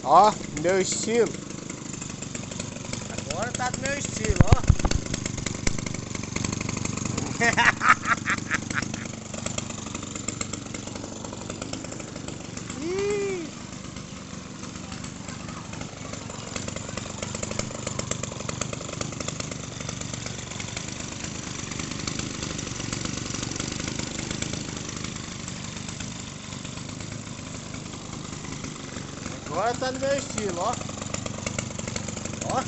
Ó, meu estilo. Agora tá do meu estilo, ó. Ih. Agora tá no meu estilo, ó. Ó.